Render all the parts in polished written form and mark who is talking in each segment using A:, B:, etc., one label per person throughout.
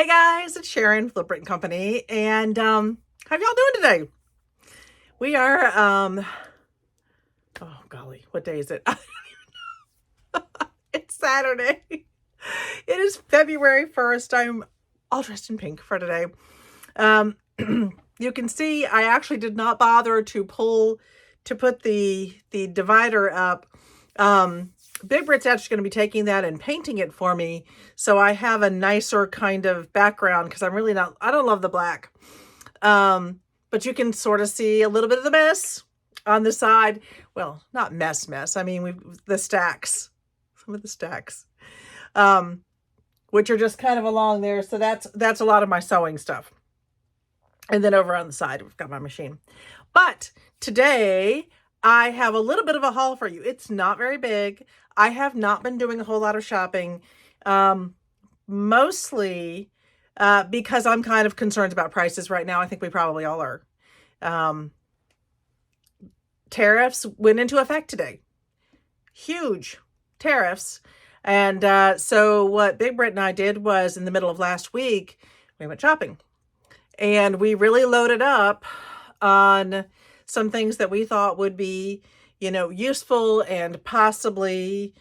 A: Hey guys, it's Sharon, Flip It Company, and how y'all doing today? We are oh golly, what day is it? It's Saturday. It is February 1st. I'm all dressed in pink for today. Um you can see I actually did not bother to put the divider up. Big Brit's actually going to be taking that and painting it for me, so I have a nicer kind of background because I don't love the black. But you can sort of see a little bit of the mess on the side. Well, not mess. I mean, the stacks, some of the stacks, which are just kind of along there. So that's a lot of my sewing stuff. And then over on the side, we've got my machine. But today I have a little bit of a haul for you. It's not very big. I have not been doing a whole lot of shopping, mostly because I'm kind of concerned about prices right now. I think we probably all are. Tariffs went into effect today. Huge tariffs. And so what Big Brit and I did was, in the middle of last week, we went shopping. And we really loaded up on some things that we thought would be, useful and possibly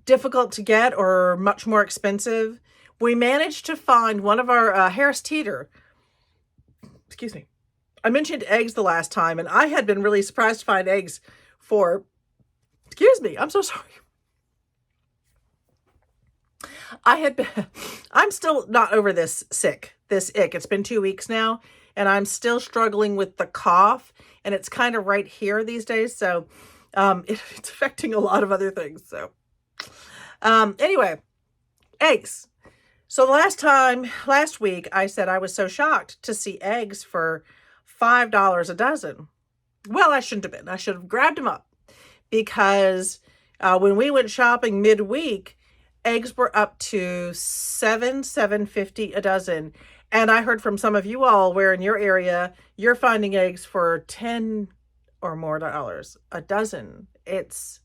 A: difficult to get or much more expensive. We managed to find one of our Harris Teeter. Excuse me. I mentioned eggs the last time, and I had been really surprised to find eggs for, excuse me, I'm so sorry. I'm still not over this ick. It's been 2 weeks now, and I'm still struggling with the cough, and it's kind of right here these days. So, it's affecting a lot of other things. So, anyway, eggs. So last week, I said I was so shocked to see eggs for $5 a dozen. Well, I shouldn't have been. I should have grabbed them up, because when we went shopping midweek, eggs were up to $7.50 a dozen. And I heard from some of you all where in your area you're finding eggs for $10 or more a dozen. It's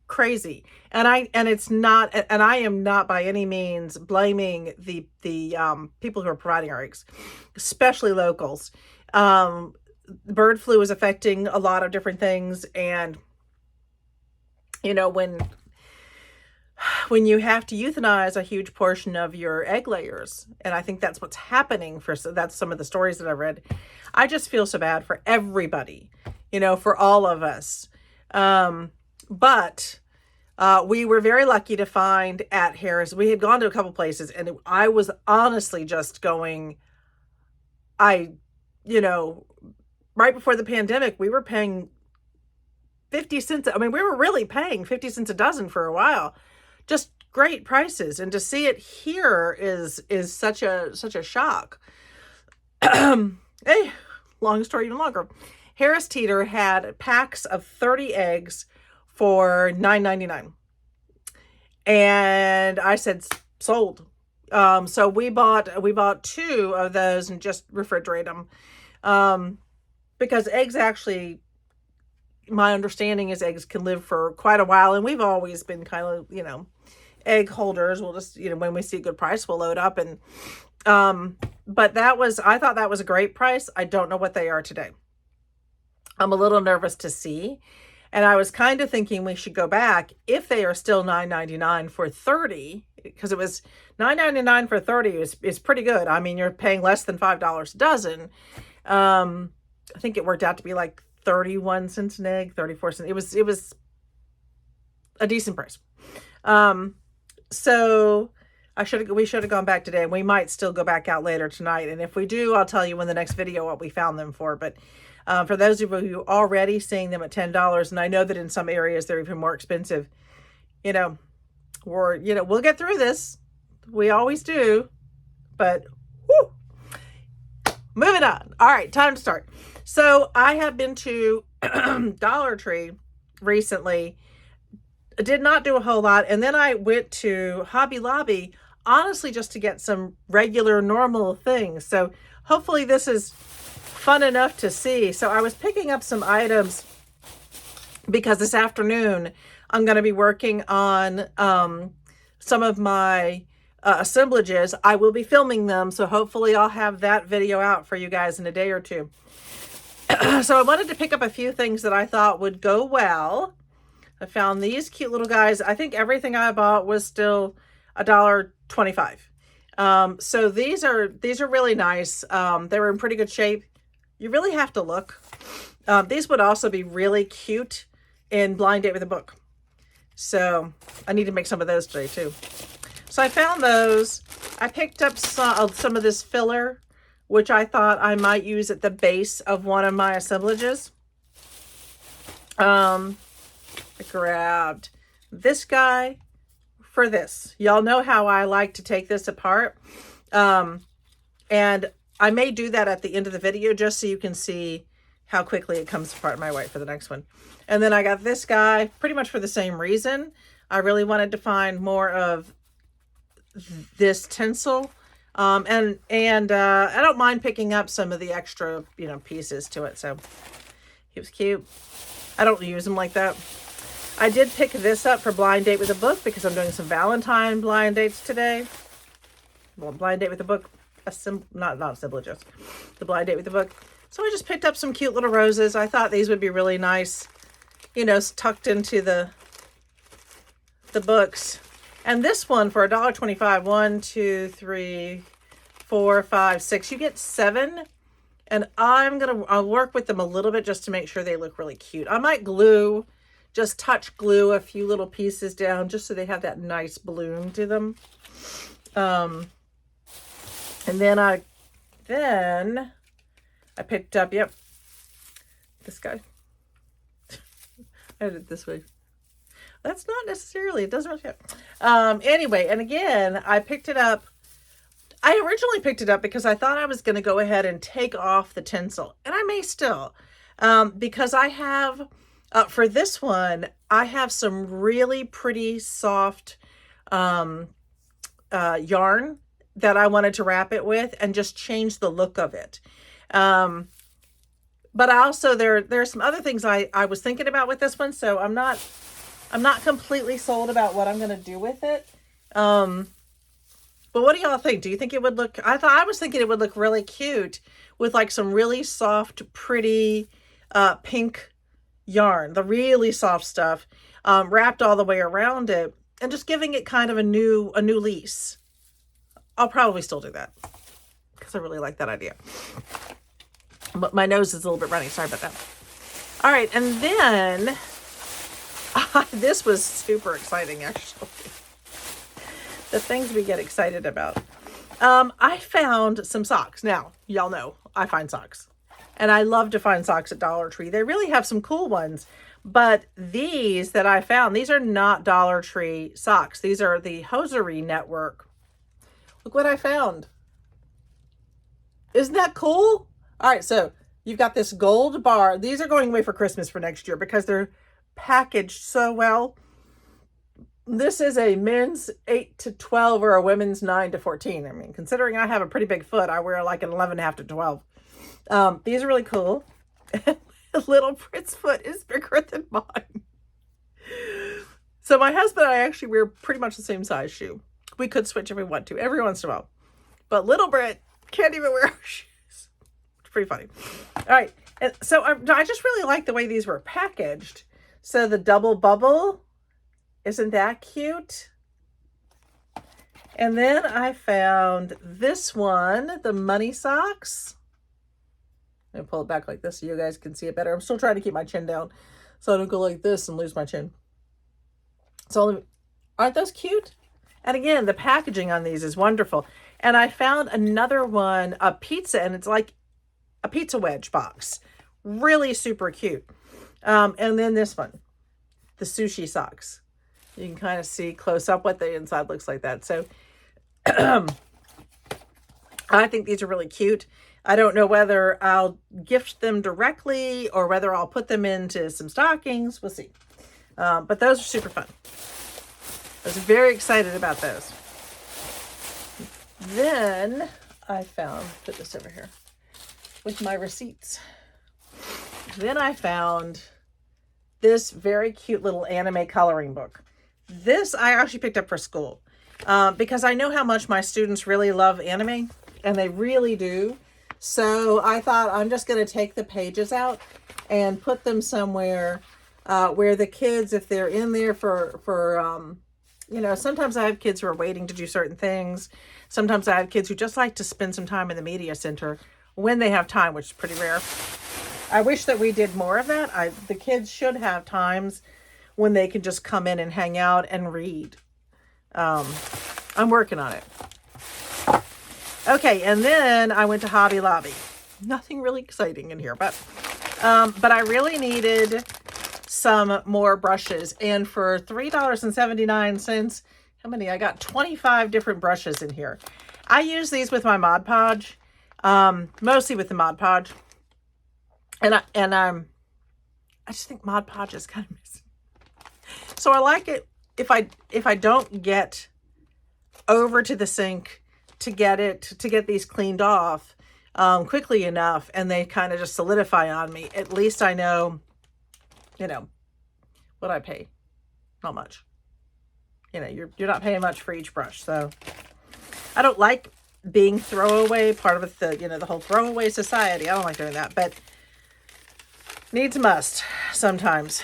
A: crazy. And I am not by any means blaming the people who are providing our eggs, especially locals. Bird flu is affecting a lot of different things, and when you have to euthanize a huge portion of your egg layers, and I think that's what's happening. That's some of the stories that I've read. I just feel so bad for everybody, for all of us. But we were very lucky to find at Harris. We had gone to a couple places, and I was honestly just going, right before the pandemic, we were paying 50 cents. I mean, we were really paying 50 cents a dozen for a while. Just great prices. And to see it here is such a shock. Hey, long story even longer. Harris Teeter had packs of 30 eggs for $9.99. And I said, sold. So we bought 2 of those and just refrigerate them. Because eggs actually, my understanding is eggs can live for quite a while, and we've always been kind of, egg holders. We'll just, when we see a good price, we'll load up. And but I thought that was a great price. I don't know what they are today. I'm a little nervous to see. And I was kind of thinking we should go back if they are still $9.99 for 30, because it was $9.99 for 30 is pretty good. I mean, you're paying less than $5 a dozen. I think it worked out to be like 31 cents an egg, 34 cents. It was a decent price. So we should have gone back today, and we might still go back out later tonight. And if we do, I'll tell you in the next video what we found them for. But for those of you who are already seeing them at $10, and I know that in some areas they're even more expensive, we'll get through this. We always do. But whew, moving on. All right, time to start. So I have been to Dollar Tree recently. I did not do a whole lot. And then I went to Hobby Lobby, honestly, just to get some regular, normal things. So hopefully this is fun enough to see. So I was picking up some items because this afternoon I'm going to be working on some of my assemblages. I will be filming them, so hopefully I'll have that video out for you guys in a day or two. So I wanted to pick up a few things that I thought would go well. I found these cute little guys. I think everything I bought was still $1.25. So these are really nice. They were in pretty good shape. You really have to look. These would also be really cute in Blind Date with a Book. So I need to make some of those today too. So I found those. I picked up some of this filler, which I thought I might use at the base of one of my assemblages. I grabbed this guy for this. Y'all know how I like to take this apart. And I may do that at the end of the video just so you can see how quickly it comes apart. My wait for the next one. And then I got this guy pretty much for the same reason. I really wanted to find more of this tinsel. And I don't mind picking up some of the extra, pieces to it. So he was cute. I don't use them like that. I did pick this up for Blind Date with a Book because I'm doing some Valentine blind dates today. Well, Blind Date with a Book, not assemblages, the Blind Date with a Book. So I just picked up some cute little roses. I thought these would be really nice, tucked into the books. And this one for $1.25, 1, 2, 3, 4, 5, 6. You get 7. And I'll work with them a little bit just to make sure they look really cute. I might just touch glue a few little pieces down just so they have that nice bloom to them. And then I picked up, this guy. I did it this way. That's not necessarily, it doesn't really fit. Anyway, and again, I picked it up. I originally picked it up because I thought I was going to go ahead and take off the tinsel. And I may still, because I have, for this one, I have some really pretty soft yarn that I wanted to wrap it with and just change the look of it. But also there's some other things I was thinking about with this one. So I'm not completely sold about what I'm going to do with it. But what do y'all think? Do you think it would look, I was thinking it would look really cute with like some really soft, pretty, pink yarn, the really soft stuff, wrapped all the way around it and just giving it kind of a new lease. I'll probably still do that because I really like that idea. But my nose is a little bit runny. Sorry about that. All right. And then this was super exciting, actually. The things we get excited about. I found some socks. Now, y'all know I find socks. And I love to find socks at Dollar Tree. They really have some cool ones. But these that I found, these are not Dollar Tree socks. These are the Hosiery Network. Look what I found. Isn't that cool? All right, so you've got this gold bar. These are going away for Christmas for next year because they're packaged so well. This is a men's 8 to 12 or a women's 9 to 14. I mean, considering I have a pretty big foot, I wear like an 11.5 to 12. These are really cool. Little Brit's foot is bigger than mine. So my husband and I actually wear pretty much the same size shoe. We could switch if we want to every once in a while. But little Brit can't even wear our shoes. It's pretty funny. All right. And so I just really like the way these were packaged. So the double bubble. Isn't that cute? And then I found this one, the money socks. Let me pull it back like this so you guys can see it better. I'm still trying to keep my chin down so I don't go like this and lose my chin. So aren't those cute? And again, the packaging on these is wonderful. And I found another one, a pizza, and it's like a pizza wedge box. Really super cute. And then this one, the sushi socks. You can kind of see close up what the inside looks like that. So I think these are really cute. I don't know whether I'll gift them directly or whether I'll put them into some stockings. We'll see. But those are super fun. I was very excited about those. Then I found, put this over here with my receipts. Then I found this very cute little anime coloring book. This I actually picked up for school. because I know how much my students really love anime, and they really do. So I thought I'm just going to take the pages out and put them somewhere where the kids, if they're in there sometimes I have kids who are waiting to do certain things. Sometimes I have kids who just like to spend some time in the media center when they have time, which is pretty rare. I wish that we did more of that. The kids should have times when they can just come in and hang out and read. I'm working on it. Okay, and then I went to Hobby Lobby. Nothing really exciting in here, but I really needed some more brushes. And for $3.79, how many? I got 25 different brushes in here. I use these with my Mod Podge, mostly with the Mod Podge. And I just think Mod Podge is kind of missing. So I like it if I don't get over to the sink to get these cleaned off quickly enough, and they kind of just solidify on me. At least I know, what I pay. Not much. You're not paying much for each brush. So I don't like being throwaway, part of the whole throwaway society. I don't like doing that, but needs must sometimes.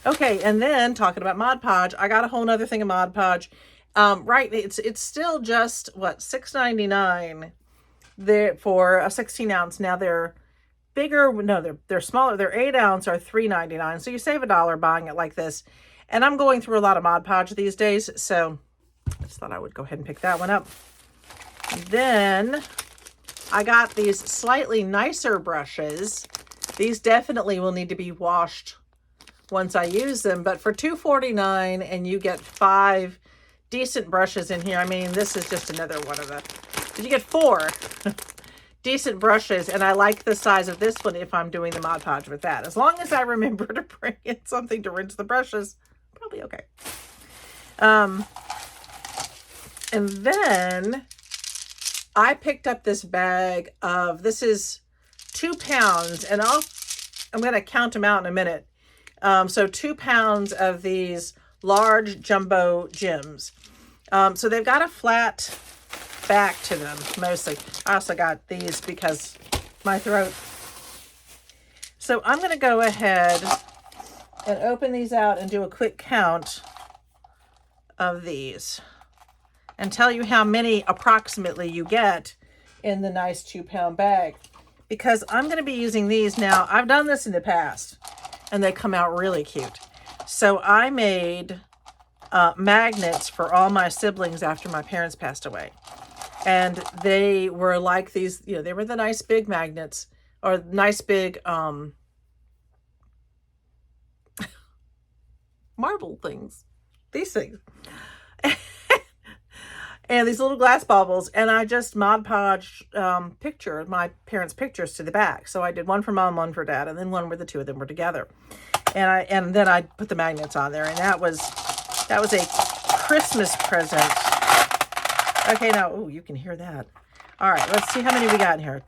A: Okay, and then talking about Mod Podge, I got a whole nother thing of Mod Podge. Right, it's still just what, $6.99 there for a 16 ounce. Now they're bigger. No, they're smaller. They're 8 ounce are $3.99. So you save $1 buying it like this. And I'm going through a lot of Mod Podge these days, so I just thought I would go ahead and pick that one up. And then I got these slightly nicer brushes. These definitely will need to be washed once I use them, but for $2.49, and you get 5 decent brushes in here. I mean, this is just another one of the, you get 4 decent brushes, and I like the size of this one if I'm doing the Mod Podge with that. As long as I remember to bring in something to rinse the brushes, probably okay. And then I picked up this bag of, this is 2 pounds, and I'm going to count them out in a minute. So 2 pounds of these large jumbo gems. So they've got a flat back to them, mostly. I also got these because my throat. So I'm going to go ahead and open these out and do a quick count of these and tell you how many approximately you get in the nice 2 pound bag, because I'm going to be using these now. I've done this in the past and they come out really cute. So I made magnets for all my siblings after my parents passed away. And they were like these, they were the nice big magnets, or nice big marble things. These things. And these little glass baubles, and I just Mod Podge my parents' pictures to the back. So I did one for mom, one for dad, and then one where the two of them were together. And then I put the magnets on there, and that was a Christmas present. Okay, now, oh, you can hear that. All right, let's see how many we got in here.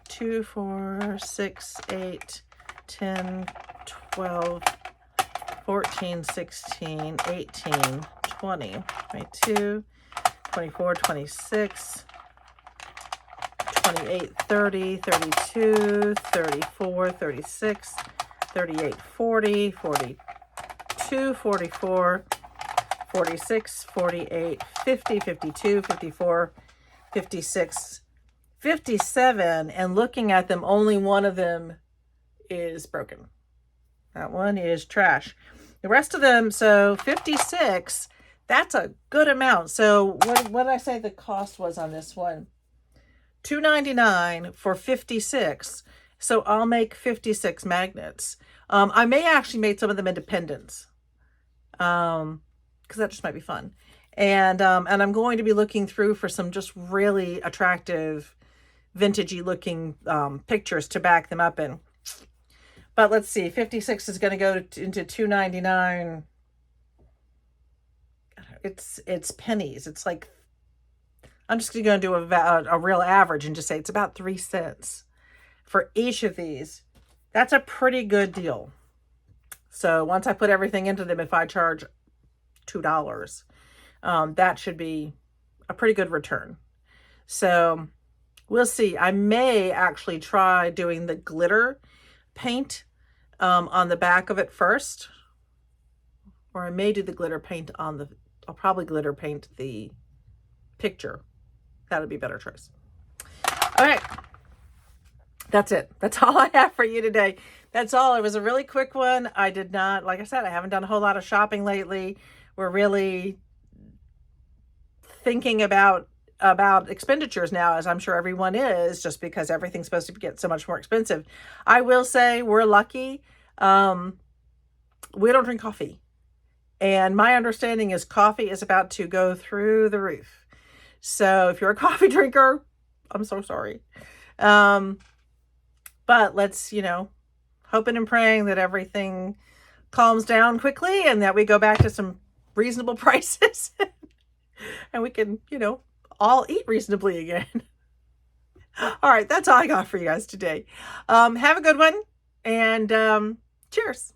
A: 2, 4, 6, 8, 10, 12, 14, 16, 18, 20, 22, 24, 26, 28, 30, 32, 34, 36, 38, 40, 42, 44, 46, 48, 50, 52, 54, 56, 57, and looking at them, only one of them is broken. That one is trash. The rest of them, so 56, that's a good amount. So what did I say the cost was on this one? $2.99 for 56. So I'll make 56 magnets. I may actually make some of them independents. Because that just might be fun. And I'm going to be looking through for some just really attractive, vintagey looking pictures to back them up in. But let's see, 56 is going to go into $2.99. It's pennies. It's like, I'm just going to do a real average and just say it's about 3 cents for each of these. That's a pretty good deal. So once I put everything into them, if I charge $2, that should be a pretty good return. So we'll see. I may actually try doing the glitter paint on the back of it first, or I may do the glitter paint on the, I'll probably glitter paint the picture. That would be a better choice. All right. That's it. That's all I have for you today. That's all. It was a really quick one. I did not, like I said, I haven't done a whole lot of shopping lately. We're really thinking about expenditures now, as I'm sure everyone is, just because everything's supposed to get so much more expensive. I will say we're lucky. We don't drink coffee. And my understanding is coffee is about to go through the roof. So if you're a coffee drinker, I'm so sorry. But let's, hoping and praying that everything calms down quickly and that we go back to some reasonable prices and we can, all eat reasonably again. All right, that's all I got for you guys today. Have a good one, and cheers.